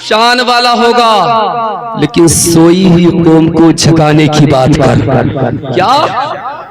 شان والا ہوگا. لیکن سوئی ہوئی قوم کو جگانے کی بات کر. کیا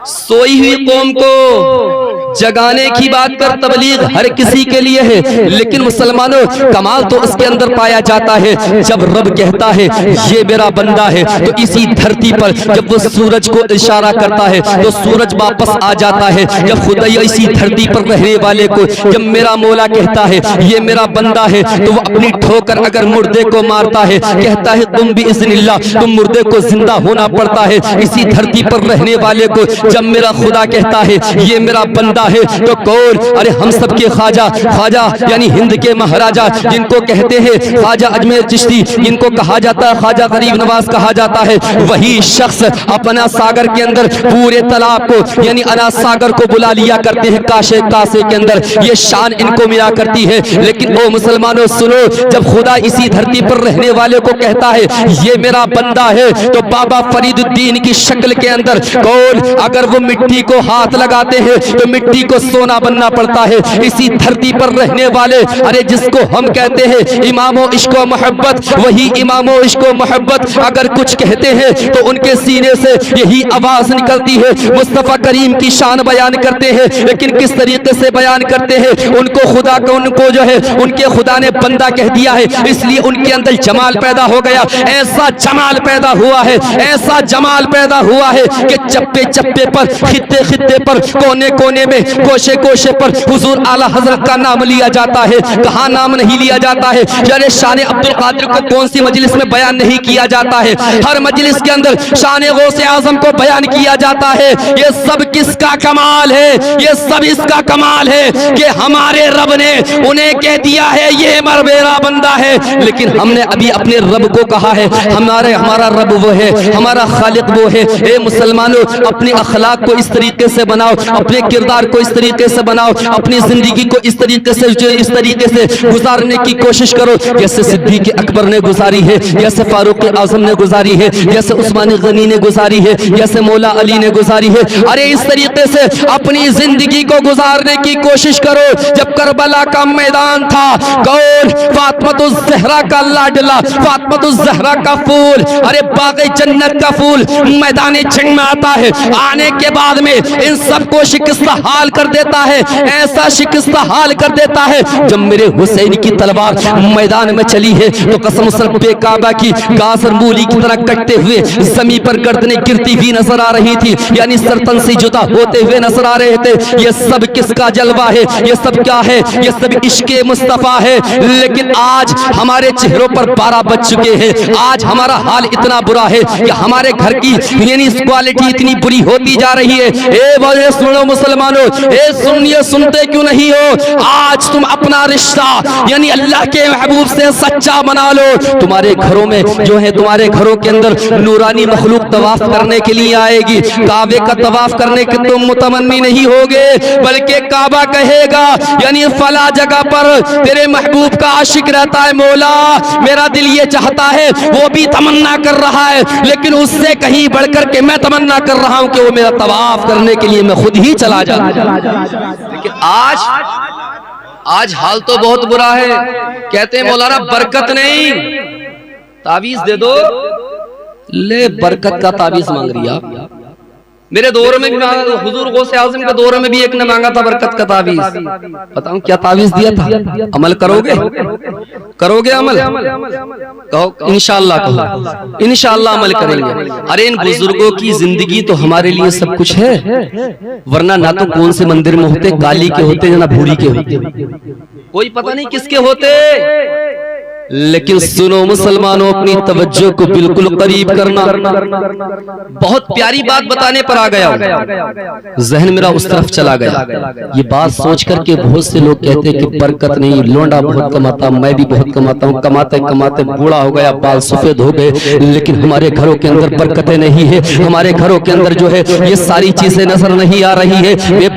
سوئی ہوئی قوم کو جگانے کی بات کر. تبلیغ ہر کسی کے لیے ہے, لیکن مسلمانوں کمال تو اس کے اندر پایا جاتا ہے جب رب کہتا ہے یہ میرا بندہ ہے, تو اسی دھرتی پر جب وہ سورج کو اشارہ کرتا ہے تو سورج واپس آ جاتا ہے. جب خدا اسی دھرتی پر رہنے والے کو جب میرا مولا کہتا ہے یہ میرا بندہ ہے, تو وہ اپنی ٹھوکر اگر مردے کو مارتا ہے کہتا ہے تم بھی اذن اللہ, تم مردے کو زندہ ہونا پڑتا ہے. اسی دھرتی پر رہنے والے کو جب میرا خدا کہتا ہے یہ میرا بندہ ہے, تو کون؟ ارے ہم سب کے خواجہ, خواجہ یعنی ہند کے مہاراجا جن کو کہتے ہیں خواجہ اجمیر چشتی, جن کو کہا جاتا ہے خواجہ غریب نواز کہا جاتا ہے, وہی شخص اپنا ساگر کے اندر پورے تالاب کو یعنی انا ساگر کو بلا لیا کرتے ہیں کاشے کاسے کے اندر. یہ شان ان کو ملا کرتی ہے. لیکن او مسلمانوں سنو, جب خدا اسی دھرتی پر رہنے والے کو کہتا ہے یہ میرا بندہ ہے, تو بابا فرید الدین کی شکل کے اندر کون اگر وہ مٹی کو ہاتھ لگاتے ہیں تو مٹی کو سونا بننا پڑتا ہے. اسی دھرتی پر رہنے والے ارے جس کو ہم کہتے ہیں امام و عشق و محبت, وہی امام و عشق و محبت اگر کچھ کہتے ہیں تو ان کے سینے سے یہی آواز نکلتی ہے. مصطفیٰ کریم کی شان بیان کرتے ہیں, لیکن کس طریقے سے بیان کرتے ہیں؟ ان کو خدا کو ان کو جو ہے ان کے خدا نے بندہ کہہ دیا ہے, اس لیے ان کے اندر جمال پیدا ہو گیا. ایسا جمال پیدا ہوا ہے, ایسا جمال پیدا ہوا ہے کہ چپے چپے پر, خطے خطے پر, کونے کونے میں, کوشے کوشے پر حضور اعلیٰ حضرت کا نام لیا جاتا ہے. کہاں نام نہیں لیا جاتا ہے؟ یعنی شان عبد القادر کو کون سی مجلس میں بیان نہیں کیا جاتا ہے؟ ہر مجلس کے اندر شان غوث اعظم کو بیان کیا جاتا ہے. یہ سب کس کا کمال ہے؟ یہ سب اس کا کمال ہے کہ ہمارے رب نے انہیں کہہ دیا ہے یہ میرا بندہ ہے. لیکن ہم نے ابھی اپنے رب کو کہا ہے ہمارا رب وہ ہے, ہمارا خالق وہ ہے. اے مسلمانوں, اپنے اخلاق کو اس طریقے سے بناؤ, اپنے کردار کو اس طریقے سے بناؤ, اپنی زندگی کو اس طریقے سے گزارنے کی کوشش کرو جیسے صدیق اکبر نے گزاری ہے, جیسے فاروق اعظم نے گزاری ہے, جیسے عثمان غنی نے گزاری ہے, جیسے مولا علی نے گزاری ہے. ارے اس طریقے سے اپنی زندگی کو گزارنے کی کوشش کرو. جب کربلا کا میدان تھا, کون؟ فاطمہ الزہرا کا لاڈلا, فاطمہ الزہرا کا پھول, ارے باغ جنت کا پھول میدان جنگ میں آتا ہے. آنے کے بعد میں ان سب کو شکستہ حال کر دیتا ہے, ایسا شکستہ حال کر دیتا ہے. جب میرے حسین کی تلوار میدان میں چلی ہے تو قسم سر پہ کعبہ کی گاز مولی کی طرح کٹتے ہوئے زمین پر گردنیں گرتی ہوئی نظر آ رہی تھی, یعنی سرتن سے جدا ہوتے ہوئے نظر آ رہے تھے. یہ سب کس کا جلوہ ہے؟ یہ سب کیا ہے؟ یہ سب عشق مصطفیٰ ہے. لیکن آج ہمارے چہروں پر 12 بج چکے ہیں. آج ہمارا حال اتنا برا ہے کہ ہمارے گھر کی یعنی کوالٹی اتنی بری ہوتی جا رہی ہے. اے بھائی سنو مسلمانوں, اے سنیے, سنتے کیوں نہیں ہو؟ آج تم اپنا رشتہ یعنی اللہ کے محبوب سے سچا بنا لو. تمہارے گھروں میں جو ہے, تمہارے گھروں کے اندر نورانی مخلوق طواف کرنے کے لیے آئے گی. کعبے کا طواف کرنے کے تم متمنی نہیں ہوگے, بلکہ کعبہ کہے گا یعنی فلاں جگہ پر تیرے محبوب کا عاشق رہتا ہے, مولا میرا دل یہ چاہتا ہے, وہ بھی تمنا کر رہا ہے, لیکن اس سے کہیں بڑھ کر کے میں تمنا کر رہا ہوں کہ وہ میرا طواف کرنے کے لیے میں خود ہی چلا جاؤں. لیکن آج حال تو بہت برا ہے. کہتے ہیں مولانا برکت نہیں, تعویذ دے دو. لے برکت کا تعویذ مانگ رہی آپ. میرے دور میں بھی حضور غوث اعظم کے دور میں بھی ایک نے مانگا تھا برکت کا تعویذ. بتاؤں کیا تعویذ دیا تھا؟ عمل کرو گے عمل؟ کہو انشاءاللہ, کہو انشاءاللہ عمل کریں گے. ارے ان بزرگوں کی زندگی تو ہمارے لیے سب کچھ ہے, ورنہ نہ تو کون سے مندر میں ہوتے, کالی کے ہوتے یا نہ بھوری کے ہوتے, کوئی پتہ نہیں کس کے ہوتے. لیکن سنو مسلمانوں, اپنی توجہ کو بالکل قریب کرنا. بہت پیاری بات بتانے پر آ گیا, ذہن میرا اس طرف چلا گیا. یہ بات سوچ کر کے بہت سے لوگ کہتے کہ برکت نہیں, لونڈا بہت کماتا, میں بھی بہت کماتا ہوں, کماتے کماتے بوڑھا ہو گیا, بال سفید ہو گئے. لیکن ہمارے گھروں کے اندر برکتیں نہیں ہے, ہمارے گھروں کے اندر جو ہے یہ ساری چیزیں نظر نہیں آ رہی ہے, بے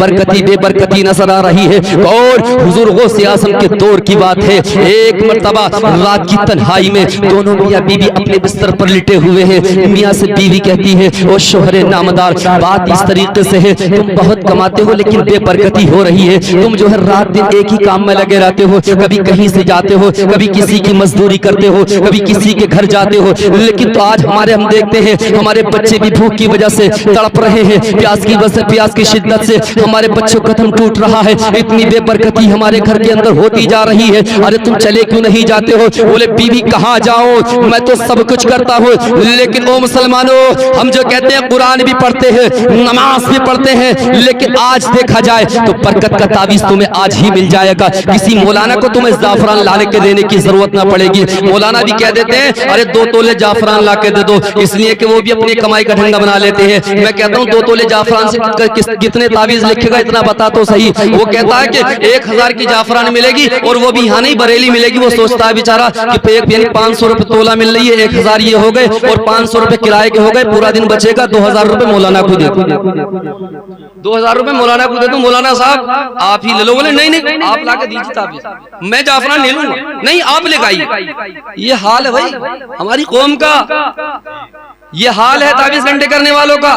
برکتی نظر آ رہی ہے. اور حضور غوث اعظم کے دور کی بات ہے. ایک مرتبہ رات کی تنہائی میں دونوں میاں بیوی اپنے بستر پر لٹے ہوئے ہیں. میاں سے بیوی کہتی ہے او شوہر نامدار, بات اس طریقے سے ہے تم بہت کماتے ہو لیکن بے برکتی ہو رہی ہے. تم جو ہے رات دن ایک ہی کام میں لگے رہتے ہو, کبھی کہیں سے جاتے ہو, کبھی کسی کی مزدوری کرتے ہو, کبھی کسی کے گھر جاتے ہو. لیکن تو آج ہم دیکھتے ہیں ہمارے بچے بھی بھوک کی وجہ سے تڑپ رہے ہیں, پیاس کی وجہ سے, پیاس کی شدت سے ہمارے بچوں کا دم ٹوٹ رہا ہے. اتنی بے برکتی ہمارے گھر کے اندر ہوتی جا رہی ہے. ارے تم چلے کیوں نہیں جاتے ہو؟ بولے بیوی کہاں جاؤں, میں تو سب کچھ کرتا ہوں, لیکن او مسلمانوں ہم جو کہتے ہیں قرآن بھی پڑھتے ہیں, نماز بھی پڑھتے ہیں, لیکن آج دیکھا جائے تو برکت کا تعویذ تمہیں آج ہی مل جائے گا. کسی مولانا کو تمہیں زعفران لانے کے دینے کی ضرورت نہ پڑے گی. مولانا بھی کہہ دیتے ہیں ارے 2 تولے زعفران لا کے دے دو, اس لیے کہ وہ بھی اپنی کمائی کا ڈھنگا بنا لیتے ہیں. میں کہتا ہوں 2 تولے زعفران سے کتنے تعویذ لکھے گا اتنا بتا تو صحیح. وہ کہتا ہے کہ 1000 کی زعفران ملے گی اور وہ بھی یہاں نہیں بریلی ملے گی. وہ سوچتا ہے بیچارہ کہ یعنی 500 روپے تولہ مل رہی ہے, 1000 یہ ہو گئے اور 500 روپے کرائے کے ہو گئے, پورا دن بچے گا. 2000 روپے مولانا کو دے دو, 2000 روپے مولانا کو دے دو. مولانا صاحب آپ ہی لے لو. بولے نہیں آپ لا کے دیجیے تعویذ, میں زعفران لے لوں گا. نہیں آپ لے گائیے. یہ حال ہے بھائی ہماری قوم کا, یہ حال ہے تعویذ گھنٹے کرنے والوں کا.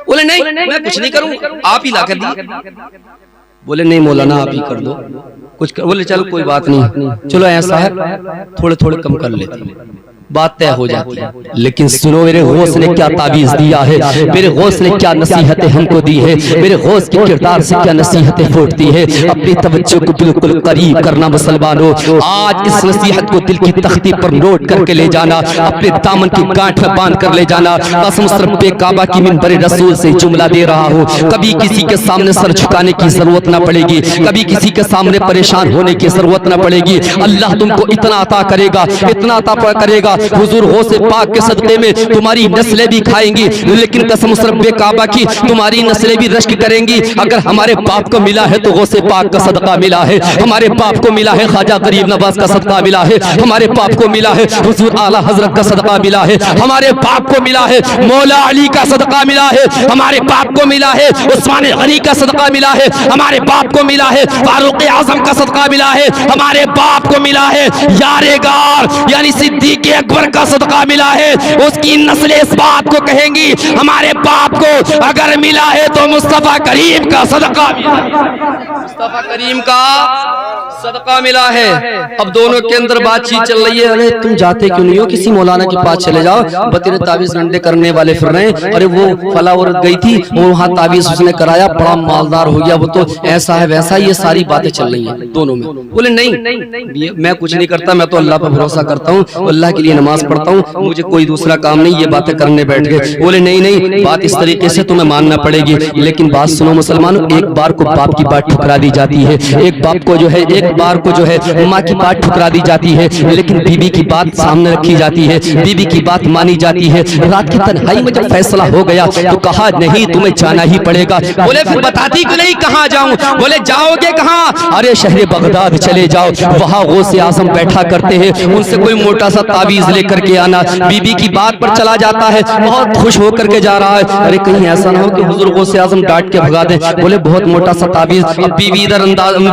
بولے نہیں میں کچھ نہیں کروں, آپ ہی لا کر دیجیے. بولے نہیں مولانا آپ ہی کر دو کچھ. بولے چلو کوئی بات نہیں, چلو ایسا ہے تھوڑے تھوڑے کم کر لیتے ہیں, بات طے ہو جاتی ہے. لیکن سنو میرے غوث نے کیا تعویذ دیا ہے, میرے غوث نے کیا نصیحتیں ہم کو دی ہے, میرے غوث کے کردار سے کیا نصیحتیں پھوٹتی ہے. اپنی توجہ کو بالکل قریب کرنا مسلمانوں, آج اس نصیحت کو دل کی تختی پر نوٹ کر کے لے جانا, اپنے دامن کی گانٹھ میں باندھ کر لے جانا. قسم رب کعبہ کی منبر رسول سے جملہ دے رہا ہوں, کبھی کسی کے سامنے سر جھکانے کی ضرورت نہ پڑے گی, کبھی کسی کے سامنے پریشان ہونے کی ضرورت نہ پڑے گی. اللہ تم کو اتنا عطا کرے گا, اتنا عطا کرے گا. حضور غوث پاک کے صدقے میں تمہاری نسلیں بھی کھائیں گی, لیکن قسم رب کعبہ کی تمہاری نسلیں بھی رشک کریں گی. اگر ہمارے باپ کو ملا ہے تو غوث پاک کا صدقہ ملا ہے, ہمارے باپ کو ملا ہے خواجہ غریب نواز کا صدقہ ملا ہے, ہمارے باپ کو ملا ہے حضور اعلیٰ حضرت کا صدقہ ملا ہے, ہمارے باپ کو ملا ہے مولا علی کا صدقہ ملا ہے, ہمارے باپ کو ملا ہے عثمان غنی کا صدقہ ملا ہے, ہمارے باپ کو ملا ہے فاروق اعظم کا صدقہ ملا ہے, ہمارے باپ کو ملا ہے یار غار یعنی صدیق اکبر کا صدقہ ملا ہے. اس کی نسل اس بات کو کہیں گی ہمارے باپ کو اگر ملا ہے تو مصطفیٰ کریم کا صدقہ ملا ہے, مصطفیٰ کریم کا صدقہ ملا ہے. اب دونوں کے اندر بات چیت چل رہی ہے. ارے تم جاتے کیوں نہیں ہو, کسی مولانا کے پاس چلے جاؤ, بتیرے تعویذ گھنٹے کرنے والے پھر رہے ہیں. ارے وہ فلاں عورت گئی تھی اور وہاں تعویذ اس نے کرایا, بڑا مالدار ہو گیا, وہ تو ایسا ہے ویسا, یہ ساری باتیں چل رہی ہیں دونوں میں. بولے نہیں میں کچھ نہیں کرتا, میں تو اللہ پر بھروسہ کرتا ہوں, اللہ کے لیے نماز پڑھتا ہوں, مجھے کوئی دوسرا کام نہیں, یہ باتیں کرنے بیٹھ گئے. بولے نہیں بات اس طریقے سے تمہیں ماننا پڑے گی. لیکن بات سنو مسلمانوں, ایک بار کو باپ کی بات ٹھکرا دی جاتی ہے, ایک باپ کو جو ہے ایک بار کو جو ہے ماں کی بات ٹھکرا دی جاتی ہے, لیکن بیوی کی بات سامنے رکھی جاتی ہے, بیوی کی بات مانی جاتی ہے. رات کی تنہائی میں جب فیصلہ ہو گیا تو کہا نہیں تمہیں جانا ہی پڑے گا. بولے پھر بتاتی کہ نہیں کہاں جاؤں؟ بولے جاؤ گے کہاں؟ ارے شہر بغداد چلے جاؤ, وہاں غوث اعظم بیٹھا کرتے ہیں, ان سے کوئی موٹا سا تعویذ لے کر کے آنا. بیوی کی بات پر چلا جاتا ہے, بہت خوش ہو کر کے جا رہا ہے. ارے کہیں ایسا نہ ہو کہ حضور غوث اعظم ڈانٹ کے بھگا دیں. بولے بہت موٹا سا تعویذ. اب بیوی ادھر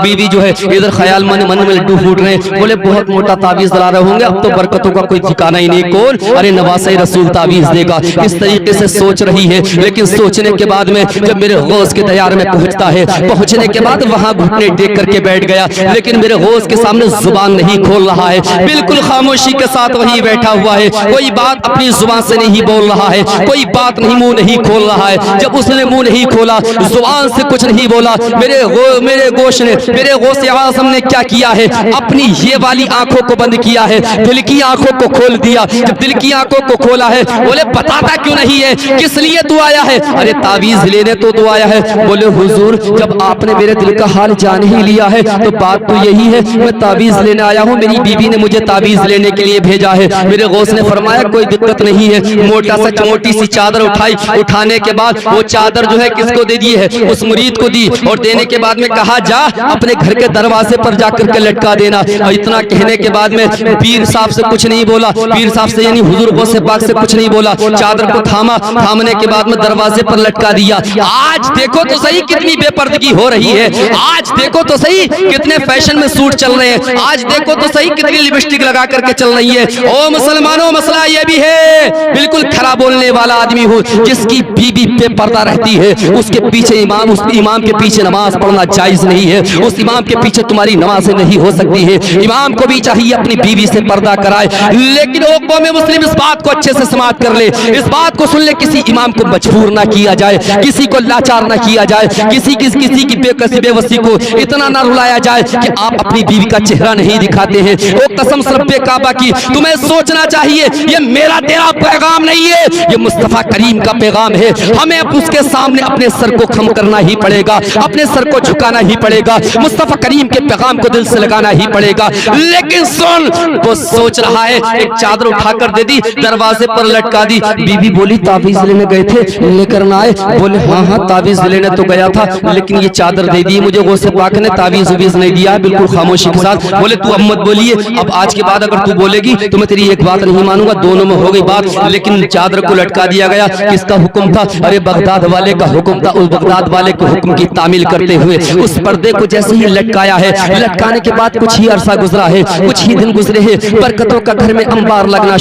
بیوی جو ہے ادھر خیال من میں لڈو پھوٹ رہے ہیں. بولے بہت موٹا تعویذ ڈلا رہے ہوں گے, اب تو برکتوں کا کوئی ٹھکانہ ہی نہیں. کون؟ ارے نواسہ رسول تعویذ دے گا. اس طریقے سے سوچ رہی ہے, لیکن سوچنے کے بعد میں جب میرے غوث کے دیار میں پہنچتا ہے, پہنچنے کے بعد وہاں گھٹنے ٹیک کر کے بیٹھ گیا, لیکن میرے غوث کے سامنے زبان نہیں کھول رہا ہے, بالکل خاموشی کے ساتھ وہی بیٹھا ہوا ہے. کوئی بات اپنی زبان سے نہیں بول رہا ہے, کوئی بات نہیں, منہ نہیں کھول رہا ہے. جب اس نے منہ نہیں کھولا, زبان سے کچھ نہیں بولا, میرے غوث اعظم نے کیا کیا ہے, اپنی یہ والی آنکھوں کو بند کیا ہے, دل کی آنکھوں کو کھول دیا. جب دل کی آنکھوں کو کھولا ہے, بولے بتاتا کیوں نہیں ہے, کس لیے تو آیا ہے؟ ارے تعویذ لینے تو آیا ہے. بولے حضور جب آپ نے میرے دل کا حال جان ہی لیا ہے تو بات تو یہی ہے, میں تعویذ لینے آیا ہوں, میری بیوی نے مجھے تعویذ لینے کے لیے بھیجا ہے. میرے غوث نے فرمایا کوئی دقت نہیں ہے. موٹی سی چادر اٹھائی, اٹھانے کے بعد وہ چادر جو ہے کس کو دے دی ہے, اس مرید کو دی, اور دینے کے بعد میں کہا جا اپنے گھر کے دروازے پر جا کر کے لٹکا دینا. اور اتنا کہنے کے بعد میں پیر صاحب سے کچھ نہیں بولا, پیر صاحب سے یعنی حضور غوث پاک سے کچھ نہیں بولا, چادر کو تھاما, تھامنے کے بعد میں دروازے پر لٹکا دیا. آج دیکھو تو صحیح کتنی بے پردگی ہو رہی ہے, آج دیکھو تو صحیح کتنے فیشن میں سوٹ چل رہے ہیں, آج دیکھو تو صحیح کتنی لپسٹک لگا کر کے چل رہی ہے. او مسلمانوں, مسئلہ یہ بھی ہے, بالکل کھرا بولنے والا آدمی ہو جس کی بیوی بے پردہ رہتی ہے, اس کے پیچھے امام, اس امام کے پیچھے نماز پڑھنا جائز نہیں ہے, اس امام کے پیچھے تمہاری نمازیں نہیں ہو سکتی ہے. امام کو بھی چاہیے اپنی بیوی سے پردہ کرائے. لیکن وہ قوم مسلم اس بات کو اچھے سے سماعت کر لے, اس بات کو سن لے, کسی امام کو مجبور نہ کیا جائے, کسی کو لاچار نہ کیا جائے, کسی کی بے کسی بے وسی کو اتنا نہ رلایا جائے کہ آپ اپنی بیوی کا چہرہ نہیں دکھاتے ہیں. وہ قسم رب کعبہ کی تمہیں سوچنا چاہیے, یہ میرا تیرا پیغام نہیں ہے, یہ مصطفیٰ کریم کا پیغام ہے. ہمیں اب اس کے سامنے اپنے سر کو خم کرنا ہی پڑے گا, اپنے سر کو جھکانا ہی پڑے گا, مصطفیٰ کریم کے پیغام کو دل سے لگانا ہی پڑے گا. لیکن سن, وہ سوچ رہا ہے, ایک چادر اٹھا کر دے دی, دروازے پر لٹکا دی. بیوی بولی تعویذ لینے گئے تھے, لے کر نہ آئے؟ بولے ہاں ہاں تعویذ لینے تو گیا تھا, لیکن یہ چادر دے دی مجھے غوث پاک نے, تعویذ ویز نہیں دیا. بالکل خاموشی کے ساتھ بولے تو اب مت بولیے, اب آج کے بعد اگر تو بولے گی تو میں تیری ایک بات نہیں مانوں گا. دونوں میں ہو گئی بات, لیکن چادر کو لٹکا دیا گیا. کس کا حکم تھا؟ ارے بغداد والے کا حکم تھا. اس بغداد والے کے حکم کی تعمیل کرتے ہوئے اس پردے کو جیسے ہی لٹکایا ہے, لٹکانے کے بعد کچھ ہی عرصہ گزرا ہے, کچھ ہی دن گزرے ہیں, برکتوں کا گھر میں انبار لگنا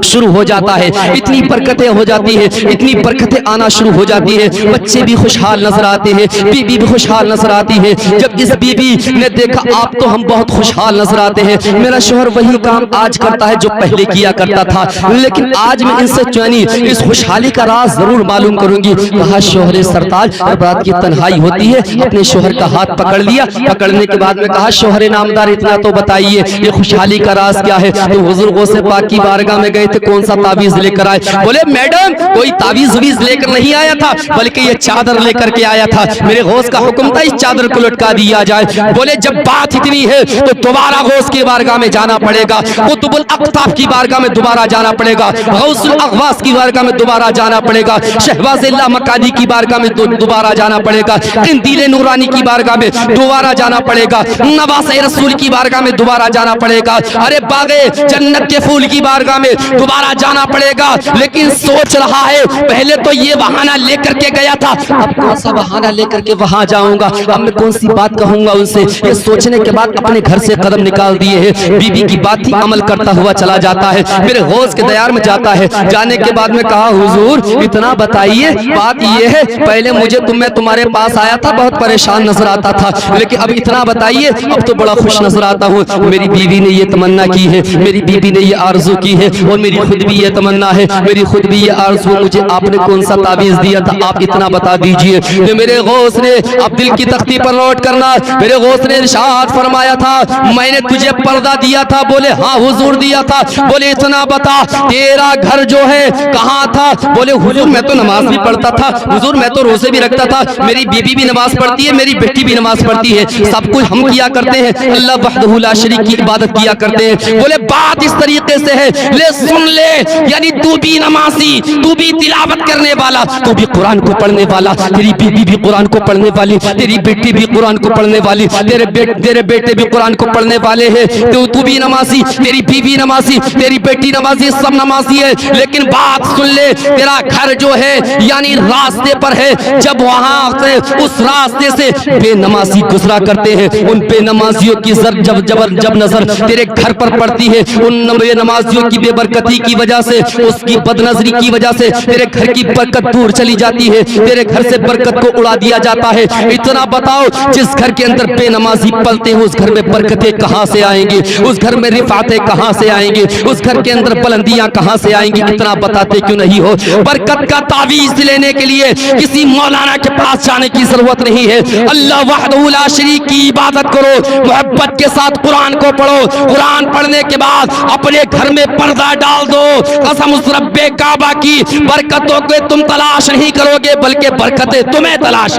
شروع ہو جاتا ہے. اتنی برکتیں ہو جاتی ہیں, اتنی برکتیں آنا شروع ہو جاتی ہیں. بچے بھی خوشحال نظر آتے ہیں, بیوی بھی خوشحال نظر آتی ہے. جب اس بیوی نے دیکھا آپ تو ہم بہت خوشحال نظر آتے ہیں, میرا شوہر وہی کام آج کرتا ہے جو پہلے کیا کرتا تھا, لیکن آج میں ان سے چینی اس خوشحالی کا راز ضرور معلوم کروں گی. کہا شوہر سرتاج, رات کی تنہائی ہوتی ہے, اپنے شوہر کا ہاتھ پکڑ لیا. پکڑنے کے بعد میں کہا شوہر نامدار اتنا تو بتائیے یہ خوشحالی کا راز کیا ہے؟ تو حضور غوث پاک کی بارگاہ میں گئے تھے, کون سا تعویذ لے کر آئے؟ بولے میڈم کوئی تعویذ ویز لے کر نہیں آیا تھا, بلکہ یہ چادر لے کر کے آیا تھا. میرے غوث کا حکم تھا اس چادر کو لٹکا دیا جائے. بولے جب بات اتنی ہے تو دوبارہ غوث کی بارگاہ میں جانا پڑے گا, قطب الاقطاب کی بارگاہ میں دوبارہ جانا پڑے گا, غوث الاغواث کی بارگاہ میں دوبارہ جانا پڑے گا, شہباز اللہ مکانی کی بارگاہ میں دوبارہ جانا پڑے گا, قندیل نورانی کی بارگاہ میں دوبارہ جانا پڑے گا, نواس رسول کی بارگاہ میں دوبارہ جانا پڑے گا, ارے باغ جنت کے پھول کی بارگاہ میں دوبارہ جانا پڑے گا. لیکن سوچ رہا ہے پہلے تو یہ بہانہ لے کر کے گیا تھا, اب کون سا بہانہ لے کر کے وہاں جاؤں گا, اب میں کون سی بات کہوں گا ان سے. یہ سوچنے کے بعد اپنے گھر سے قدم نکال دیے ہیں. بیوی کی بات ہی عمل کرتا ہوا چلا جاتا ہے, میرے غوث کے دیار میں جاتا ہے. جانے کے بعد میں کہا حضور اتنا بتائیے, بات یہ ہے پہلے مجھے میں تمہارے پاس آیا تھا بہت پریشان نظر آتا تھا, لیکن اب اتنا بتائیے اب تو بڑا خوش نظر آتا ہوں. میری بیوی نے یہ تمنا کی ہے, میری بیوی نے یہ آرزو کی ہے, اور میری خود بھی یہ تمنا ہے, میری خود بھی یہ آرزو. مجھے آپ نے کون سا تعویذ دیا تھا آپ اتنا بتا دیجئے. میرے غوث نے اب دل کی تختی پر نوٹ کرنا, میرے غوث نے ارشاد فرمایا تھا میں نے تجھے پردہ دیا تھا. بولے ہاں حضور دیا تھا. بولے اتنا بتا تیرا گھر جو ہے کہاں تھا؟ بولے حضور میں تو نماز بھی پڑھتا تھا, حضور میں تو روزے بھی رکھتا تھا, میری بیوی بھی نماز پڑھتی ہے, میری بیٹی بھی نماز پڑھتی ہے, سب کچھ ہم کیا کرتے ہیں, اللہ وحدہ لا شریک کی عبادت کیا کرتے ہیں. بولے بات اس طریقے سے ہے, لے سن لے, یعنی تو بھی نمازی, تو بھی تلاوت کرنے والا, تو بھی قرآن کو پڑھنے والا, تیری بیوی بھی قرآن کو پڑھنے والی, تیری بیٹی بھی قرآن کو پڑھنے والی, تیرے بیٹے بھی قرآن کو پڑھنے والے ہیں. تو بھی نمازی, تیری بیوی نمازی, تیری بیٹی نمازی, سب نمازی ہے. لیکن بات سن لے, تیرا گھر جو ہے یعنی راستے پر ہے, جب وہاں سے اس راستے سے بے نمازی گزرا کرتے ہیں, ان بے نمازیوں کی جب نظر تیرے گھر پر پڑتی ہے, ان بے نمازیوں کی بے برکتی کی وجہ سے, اس کی بد نظری کی وجہ سے تیرے گھر کی برکت دور چلی جاتی ہے, تیرے گھر سے برکت کو اڑا دیا جاتا ہے. اتنا بتاؤ جس گھر کے اندر بے نمازی پلتے ہیں اس گھر میں برکتیں کہاں سے آئیں گی, اس گھر میں رفعتیں کہاں سے آئیں گی, اس گھر کے اندر بلندیاں کہاں سے آئیں گی؟ اتنا بتاتے کیوں نہیں ہو؟ برکت کا تعویذ لینے کے لیے کسی مولانا کے پاس جانے کی ضرورت نہیں ہے. اللہ وحدہ لا شریک کی عبادت کرو, محبت کے ساتھ قرآن کو پڑھو, قرآن پڑھنے کے بعد اپنے گھر میں پردہ ڈال دو. قسم اس رب کعبہ کی برکتوں کو تم تلاش نہیں کرو گے بلکہ برکتیں تمہیں تلاش.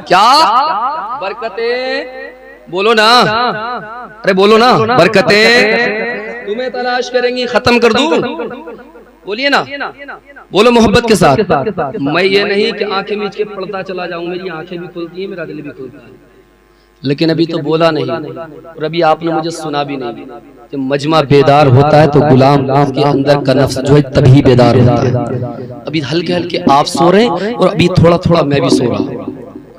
کیا برکتیں؟ بولو نا, ارے بولو نا, برکتیں تمہیں تلاش کریں گی. ختم کر دوں؟ بولیے نا, بولو محبت کے ساتھ. میں یہ نہیں کہ آنکھیں میچ کے پڑھتا چلا جاؤں, میری آنکھیں بھی کھلتی ہیں, میرا دل بھی کھلتا ہے, لیکن ابھی تو بولا نہیں اور ابھی آپ نے مجھے سنا بھی نہیں. جب مجمع بیدار ہوتا ہے تو غلام کے اندر کا نفس جو ہے تبھی بیدار ہوتا ہے. ابھی ہلکے ہلکے آپ سو رہے ہیں اور ابھی تھوڑا تھوڑا میں بھی سو رہا ہوں.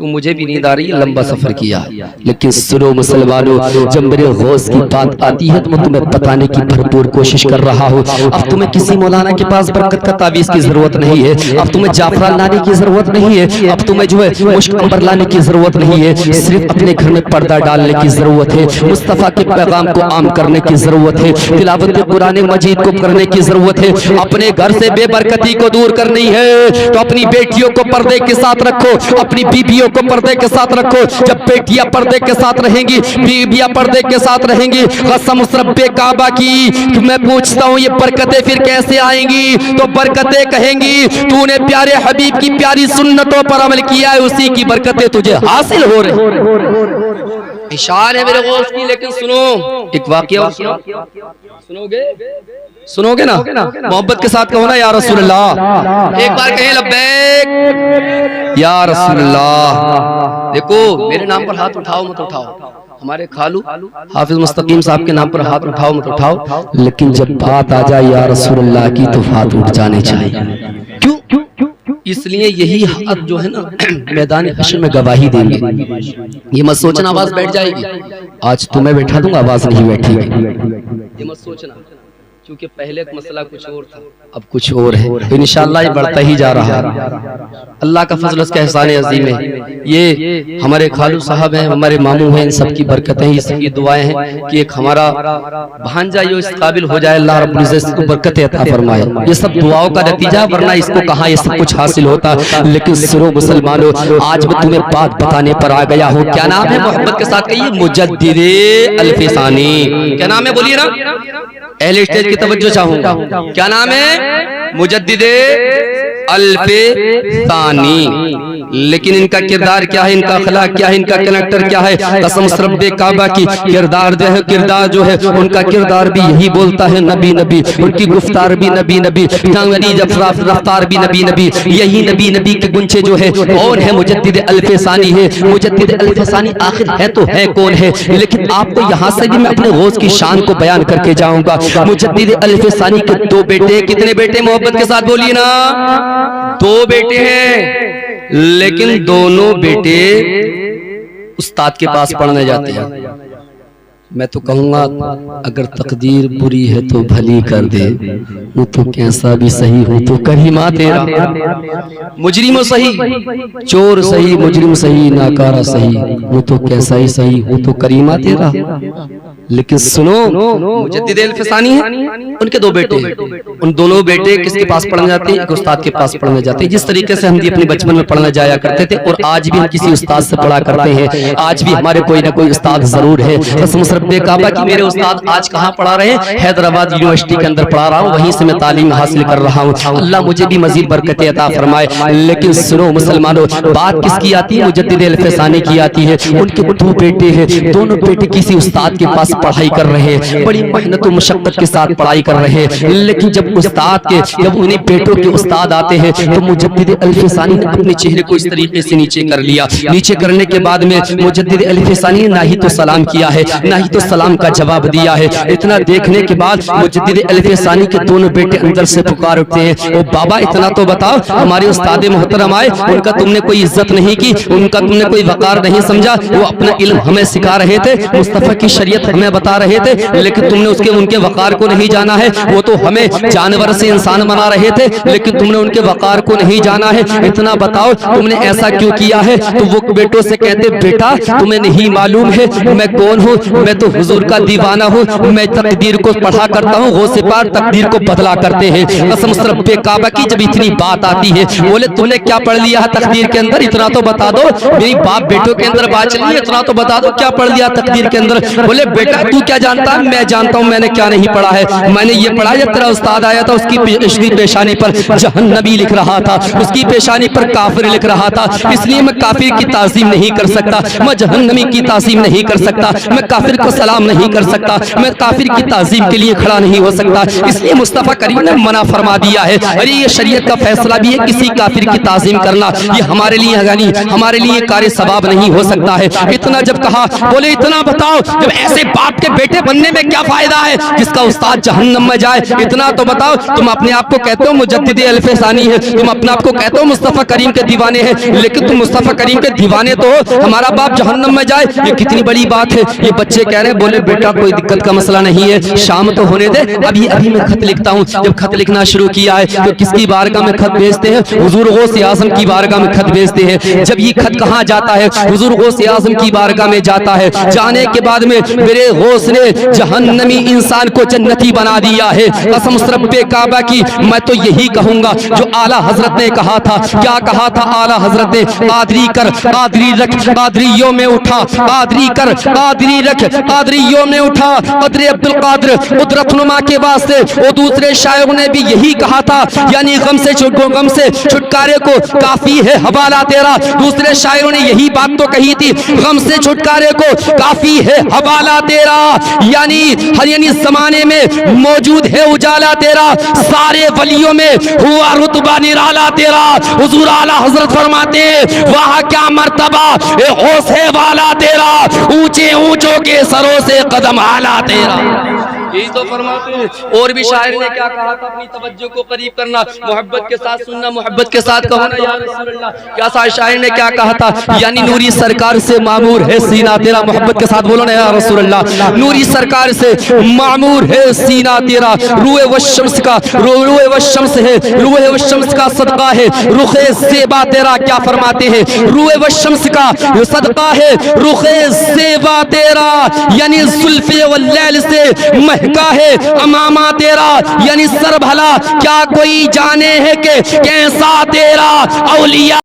مجھے بھی نیند آ رہی ہے, لمبا سفر کیا. لیکن سنو مسلمانوں, جب میرے غوث کی بات آتی ہے تو میں تمہیں بتانے کی بھرپور کوشش کر رہا ہوں. اب تمہیں کسی مولانا کے پاس برکت کا تعویذ کی ضرورت نہیں ہے, اب تمہیں جعفران لانے کی ضرورت نہیں ہے, اب تمہیں جو ہے مشک عنبر لانے کی ضرورت نہیں ہے. صرف اپنے گھر میں پردہ ڈالنے کی ضرورت ہے, مصطفیٰ کے پیغام کو عام کرنے کی ضرورت ہے, تلاوت قرآن مجید کو کرنے کی ضرورت ہے. اپنے گھر سے بے برکتی کو دور کرنی ہے تو اپنی بیٹیوں کو پردے کے ساتھ رکھو, اپنی بیویوں کو پردے کے ساتھ رکھو. جب بیٹیاں پردے کے ساتھ رہیں گی, بیویاں پردے کے ساتھ رہیں گی, قسم اس رب کعبہ کی کہ میں پوچھتا ہوں یہ برکتیں پھر کیسے آئیں گی؟ تو برکتیں کہیں گی تو نے پیارے حبیب کی پیاری سنتوں پر عمل کیا ہے, اسی کی برکتیں تجھے حاصل ہو رہی. اشار ہے میرے غوث کی. لیکن سنو ایک واقعہ سنو گے نا, محبت کے ساتھ کہو نا یا رسول اللہ. ایک بار کہیں لبیک یا رسول اللہ. دیکھو میرے نام پر ہاتھ اٹھاؤ مت اٹھاؤ, ہمارے خالو حافظ مستقیم صاحب کے نام پر ہاتھ اٹھاؤ مت اٹھاؤ, لیکن جب بات آ جائے یا رسول اللہ کی تو ہاتھ اٹھ جانے چاہیے. کیوں؟ اس لیے یہی ہاتھ جو ہے نا میدان حشر میں گواہی دیں گے. یہ مت سوچنا آواز بیٹھ جائے گی, آج تمہیں بیٹھا دوں گا آواز نہیں بیٹھے گی. یہ مت سوچنا, کیونکہ پہلے مسئلہ کچھ اور تھا اب کچھ اور ہے. انشاءاللہ یہ بڑھتا ہی جا رہا ہے. اللہ کا فضل اس کا احسان عظیم ہے. یہ ہمارے خالو صاحب ہیں, ہمارے ماموں ہیں, ان سب کی برکتیں ہیں, اس کی دعائیں ہیں کہ ایک ہمارا بھانجا یہ اس قابل ہو جائے, اللہ رب العزت اس کو برکت عطا فرمائے. یہ سب دعاؤں کا نتیجہ, ورنہ اس کو کہاں یہ سب کچھ حاصل ہوتا. لیکن سنو مسلمانوں, آج میں تمہیں بات بتانے پر آ گیا ہوں. کیا نام ہے؟ محبت کے ساتھ کہیے مجدد الفسانی. کیا نام ہے بولیے نا, اہل اسٹیج کی توجہ چاہوں گا. کیا نام ہے؟ مجدد الفسانی. لیکن ان کا کردار کیا ہے, ان کا اخلاق کیا ہے, ان کا کریکٹر کیا ہے؟ قسم رب کعبہ کی کردار جو ہے ان کا کردار بھی یہی بولتا ہے نبی نبی, ان کی گفتار بھی نبی نبی, رفتار بھی نبی نبی, یہی نبی نبی کے گنچے جو ہے. اور ہے مجدد الفسانی ہے. مجدد الفسانی آخر ہے تو ہے کون ہے؟ لیکن آپ کو یہاں سے بھی میں اپنے غوث کی شان کو بیان کر کے جاؤں گا. مجدد الفسانی کے دو بیٹے. کتنے بیٹے؟ محبت کے ساتھ بولیے نا, دو بیٹے ہیں. لیکن دونوں بیٹے استاد کے پاس پڑھنے جاتے ہیں. میں تو کہوں گا اگر تقدیر بری ہے تو بھلی کر دے, وہ تو کیسا بھی صحیح ہو تو کریمہ تیرا. مجرم صحیح, چور صحیح, مجرم صحیح, ناکارہ صحیح, وہ تو کیسا ہی صحیح ہو تو کریمہ تیرا. لیکن سنو مجدد الفسانی ہے, ان کے دو بیٹے ہیں. ان دونوں بیٹے کس کے پاس پڑھنے جاتے ہیں؟ ایک استاد کے پاس پڑھنے جاتے ہیں. جس طریقے سے ہم بھی اپنے بچپن میں پڑھنے جایا کرتے تھے, اور آج بھی ہم کسی استاد سے پڑھا کرتے ہیں. آج بھی ہمارے کوئی نہ کوئی استاد ضرور ہے. قسم رب کعبہ کی میرے استاد آج کہاں پڑھا رہے ہیں؟ حیدرآباد یونیورسٹی کے اندر پڑھا رہا ہوں, وہیں سے میں تعلیم حاصل کر رہا ہوں. اللہ مجھے بھی مزید برکت عطا فرمائے. لیکن سنو مسلمانوں, بات کس کی آتی ہے؟ مجدد الفسانی کی آتی ہے. ان کے دو بیٹے ہیں, دونوں بیٹے کسی استاد کے پاس پڑھائی کر رہے ہیں, بڑی محنت و مشقت کے ساتھ پڑھائی کر رہے ہیں. لیکن جب انہیں بیٹوں کے استاد آتے ہیں تو مجدد الفسانی نے اپنے چہرے کو اس طریقے سے نیچے کر لیا. نیچے کرنے کے بعد میں مجدد الفسانی نے نہ ہی تو سلام کیا ہے, نہ ہی تو سلام کا جواب دیا ہے. اتنا دیکھنے کے بعد مجدد الفسانی کے دونوں بیٹے اندر سے پکار اٹھتے ہیں, او بابا اتنا تو بتاؤ, ہمارے استاد محترم آئے, ان کا تم نے کوئی عزت نہیں کی, ان کا تم نے کوئی وقار نہیں سمجھا. وہ اپنا علم ہمیں سکھا رہے تھے, مصطفیٰ کی شریعت ہمیں بتا رہے تھے, لیکن تم نے ان کے وقار کو نہیں جانا ہے. وہ تو ہمیں جانور سے انسان بنا رہے تھے, لیکن تم نے ان کے وقار کو نہیں جانا ہے. اتنا بتاؤ تم نے ایسا کیوں کیا ہے؟ تو وہ بیٹوں سے کہتے, بیٹا تمہیں نہیں معلوم ہے میں کون ہوں؟ میں تو حضور کا دیوانہ ہوں, میں تقدیر کو پڑھا کرتا ہوں, غوث پاک تقدیر کو بدلا کرتے ہیں. قسم رب کعبہ کی جب اتنی بات آتی ہے, بولے تم نے کیا پڑھ لیا ہے تقدیر کے اندر؟ اتنا تو بتا دو. میری باپ بیٹوں کے اندر بات چلی ہے, اتنا تو بتا دو کیا پڑھ لیا تقدیر کے اندر. بولے بیٹا تو کیا جانتا ہے؟ میں جانتا ہوں میں نے کیا نہیں پڑھا ہے. میں نے یہ پڑھا ہے تیرا استاد یاد آیا تھا اس کی پیشانی پر جہنمی لکھ رہا تھا, اس کی پیشانی پر کافر لکھ رہا تھا. اس لیے میں کافر کی تعظیم نہیں کر سکتا, میں جہنمی کی تعظیم نہیں کر سکتا, میں کافر کو سلام نہیں کر سکتا, میں کافر کی تعظیم کے لیے کھڑا نہیں ہو سکتا. اس لیے مصطفیٰ کریم نے منع فرما دیا ہے. ارے یہ شریعت کا فیصلہ بھی ہے, کسی کافر کی تعظیم کرنا یہ ہمارے لیے غنی, ہمارے لیے کار ثواب نہیں ہو سکتا ہے. اتنا جب کہا, بولے اتنا بتاؤ جب ایسے باپ کے بیٹے بننے میں کیا فائدہ ہے جس کا استاد جہنم میں جائے. اتنا تو بتاؤ, تم اپنے آپ کو کہتے ہو مجدد الف ثانی ہے, تم اپنے آپ کو کہتے ہو مصطفیٰ کریم کے دیوانے ہیں, لیکن تم مصطفیٰ کریم کے دیوانے تو ہو, ہمارا باپ جہنم میں جائے یہ کتنی بڑی بات ہے. یہ بچے کہہ رہے ہیں, بولے بیٹا کوئی دقت کا مسئلہ نہیں ہے, شام تو ہونے دے, ابھی میں خط لکھتا ہوں. جب خط لکھنا شروع کیا ہے تو کس کی بارگاہ میں خط بھیجتے ہیں؟ حضور غوث اعظم کی بارگاہ میں خط بھیجتے ہیں. جب یہ خط کہاں جاتا ہے؟ حضور غوث اعظم کی بارگاہ میں جاتا ہے. جانے کے بعد میں میرے غوث نے جہنمی انسان کو جنتی بنا دیا ہے. قسم رب کعبہ کی میں تو یہی کہوں گا جو اعلیٰ حضرت نے کہا تھا. کیا کہا تھا اعلیٰ حضرت نے؟ قادری کر, قادری رکھ, قادریوں میں اٹھا, قادری کر, قادری رکھ, قادریوں میں اٹھا, قدر عبد القادر قدرت نما کے واسطے. وہ دوسرے شاعروں نے بھی یہی کہا تھا, یعنی غم سے چھٹکارے کو کافی ہے حوالہ تیرا. دوسرے شاعروں نے یہی بات تو کہی تھی, غم سے چھٹکارے کو کافی ہے حوالہ تیرا, یعنی زمانے میں موجود ہے اجالا تیرا, سارے ولیوں میں ہوا رتبہ نرالا تیرا. حضور اعلیٰ حضرت فرماتے ہیں وہاں کیا مرتبہ اے حوصے والا تیرا, اونچے اونچوں کے سروں سے قدم آلا تیرا. یہی تو فرماتے ہیں. اور بھی شاعر نے کیا کہا تھا, اپنی توجہ کو قریب کرنا, محبت کے ساتھ سننا, محبت کے ساتھ کہنا یا رسول اللہ. کیا شاعر نے کیا کہا تھا, یعنی نوری سرکار سے معمور ہے سینہ تیرا. محبت کے ساتھ بولو نا یا رسول اللہ. نوری سرکار سے معمور ہے سینہ تیرا, روح و شمس کا, روح و شمس ہے, روح و شمس کا صدقہ ہے رخ زیبا تیرا. کیا فرماتے ہیں, روح و شمس کا صدقہ ہے رخ زیبا تیرا, یعنی زلف واللیل سے مہکا ہے امامہ تیرا, یعنی سر بھلا کیا کوئی جانے ہے کہ کیسا تیرا اولیاء